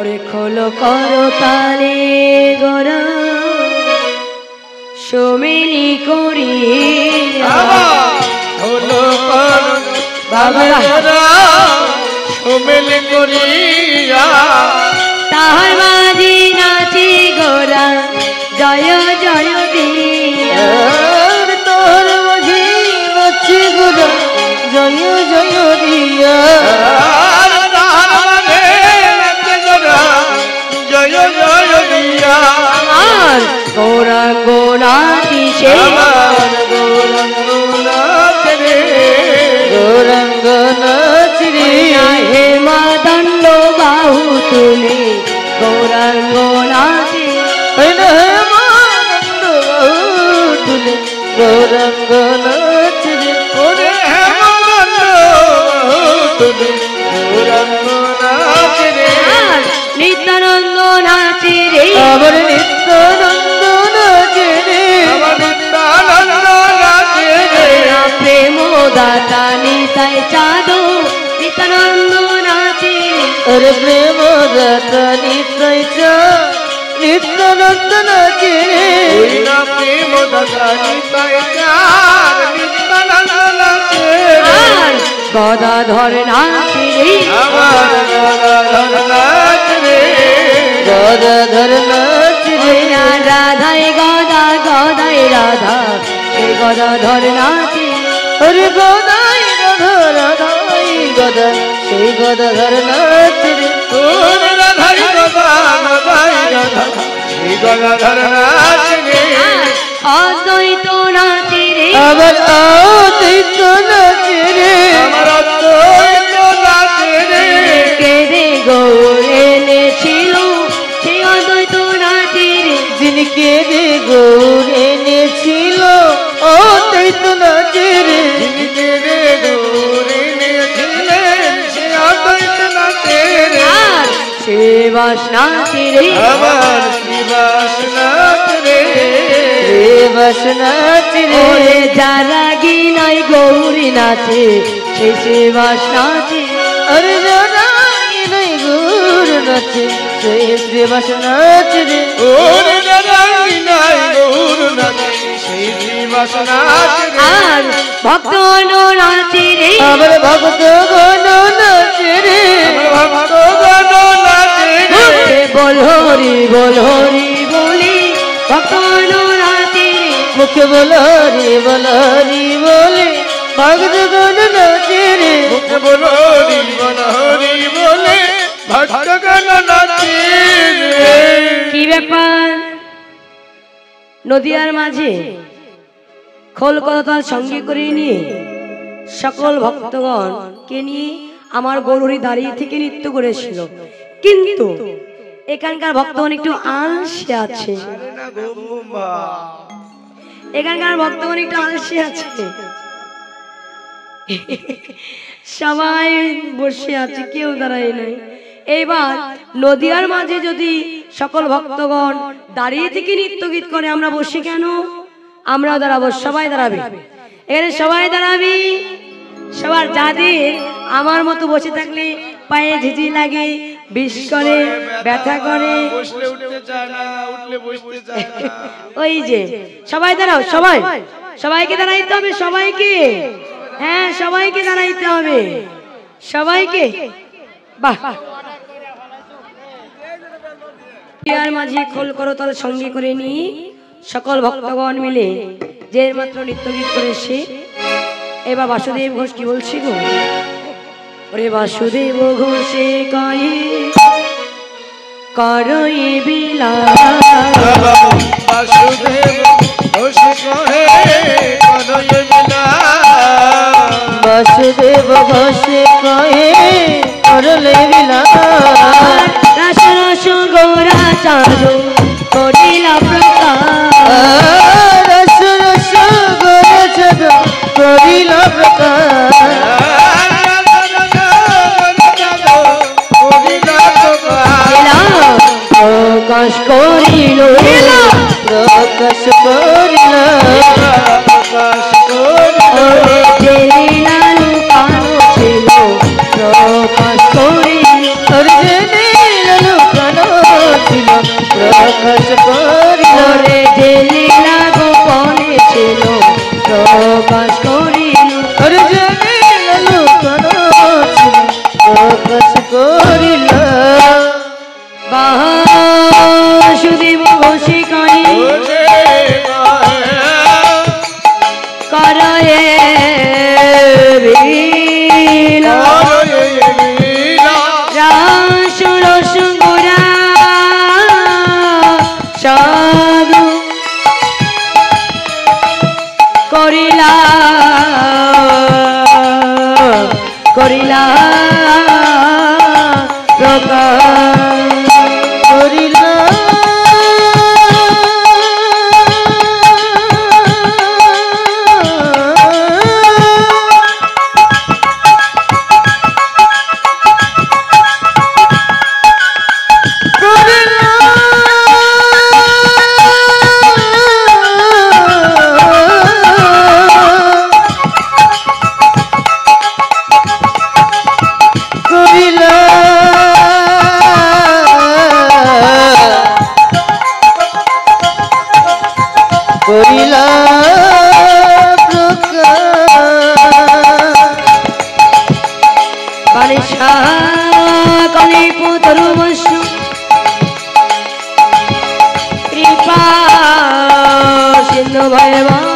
ওরে খোলো করো তালে গোরা সমিলি করি খোলো করো বাবা সমিলি করিয়া তাহার মাঝি নাচি গোরা জয় জয় দিয়া তোর মাঝি নাচি গোরা জয় জয় দিয়া জয় জয় দিয়া আর গৌরাঙ্গ নাচি সে গৌরাঙ্গ নাচ রে গৌরাঙ্গ নাচ রে হে মা দণ্ড বাহু তুলে গৌরাঙ্গ নাচি গৌরাঙ্গ নাচ রে ওরে হেমন্ত তুলে গৌরাঙ্গ নাচ রে নিত্যানন্দ নাচি রে আবার নিত্যানন্দ নাচ রে আবার নিত্যানন্দ নাচ রে প্রেম দাতা নিতাই চাঁদো নিত্যানন্দ নাচি ওরে প্রেম দাতা নিতাই চাঁদ নিত্যানন্দ নাচ রে প্রেম দাতা নিতাই চাঁদ নিত্যানন্দ নাচ রে গদাধর নাচি রে আবার গদাধর নাচ রে গদাধর নাচ রে রাধাই গদা গদাই রাধা সেই গদাধর নাচি ওরে গদাই রাধা রাধাই গদা সেই গদাধর নাচ রে ওরে রাধাই গদা গদাই রাধা সেই গদাধর নাচ রে অদ্বৈত নাচি রে আবার অদ্বৈত নাচ রে আবার অদ্বৈত নাচ রে কেঁদে গৌর এনেছিল সেই অদ্বৈত নাচি রে যিনি কেঁদে গৌর এনেছিল অদ্বৈত নাচ রে যিনি কেঁদে গৌর এনেছিলেন সে অদ্বৈত নাচ রে শ্রীবাস নাচি রে আবার শ্রীবাস নাচ রে শ্রীবাস নাচ রে যারা গিনাই গৌরী নাচে সেই শ্রীবাস নাচি আরে যারা গিনাই গৌর নাচে সেই শ্রীবাস নাচ রে ওরে যারা গিনাই গৌর নাচে সেই শ্রীবাস নাচ রে আর ভক্তগণ নাচি রে আবার ভক্তগণ নাচ রে ভক্তগণ নাচ রে বল হরি বলি ভক্তগণ নাচি রে মুখে বলরি বলরি বলে ভক্তগণ নাচ রে মুখে বলরি বলরি বলে ভক্তগণ নাচ রে কি ব্যাপার নদিয়ার মাঝে খোল করতাল সঙ্গে করে নিয়ে সকল ভক্তগণ কে নিয়ে আমার গৌরী দাঁড়িয়ে থেকে নৃত্য করেছিল, কিন্তু এখানকার ভক্তগণ একটু আলসে আছে। এখানকার ভক্তগণ একটু আলসে আছে, সবাই বসে আছে, কেউ দাঁড়ায় নাই। এইবার নদিয়ার মাঝে যদি সকল ভক্তগণ দাঁড়িয়ে থেকে নৃত্য গীত করে, আমরা বসে কেন? আমরাও দাঁড়াবো, সবাই দাঁড়াবে, এখানে সবাই দাঁড়াবি। সবার যাদের আমার মতো বসে থাকলে পায়ে ঝিঝি লাগে, বিষ করে, ব্যথা করে, ওই যে সবাই দাঁড়াও, সবাই সবাইকে দাঁড়াইতে হবে, সবাইকে, হ্যাঁ সবাইকে দাঁড়াইতে হবে, সবাইকে। বাহ, মাঝে খোল করতাল সঙ্গে করে নিয়ে সকল ভক্তগণ মিলে যে মাত্র নৃত্য গীত করেছে। এবার বাসুদেব ঘোষ কি বলছি গো? ওরে বাসুদেব ঘোষে কয়ে করই বিলাস, বাসুদেব ঘোষ কহে করই বিলাস, বাসুদেব ঘোষ কহে করলে বিলাস। রস রস গোরা চাঁদো করিলা প্রকাশ, রস রস গোরা চাঁদো করিলা প্রকাশ, প্রকাশ করিল, প্রকাশ করিল, প্রকাশ করিল, লুকানো ছিল প্রকাশ করিল, লুকানো প্রকাশ করিল প্রকাশ করিল বাসুদেব বশীকারী করয়ে রাসুর সুগুরা সাধু করিলা করিলা প্রকাশ করিলা করিলা বালিশা কলি পুতরু বসু কৃপা সিন্ধু ভয়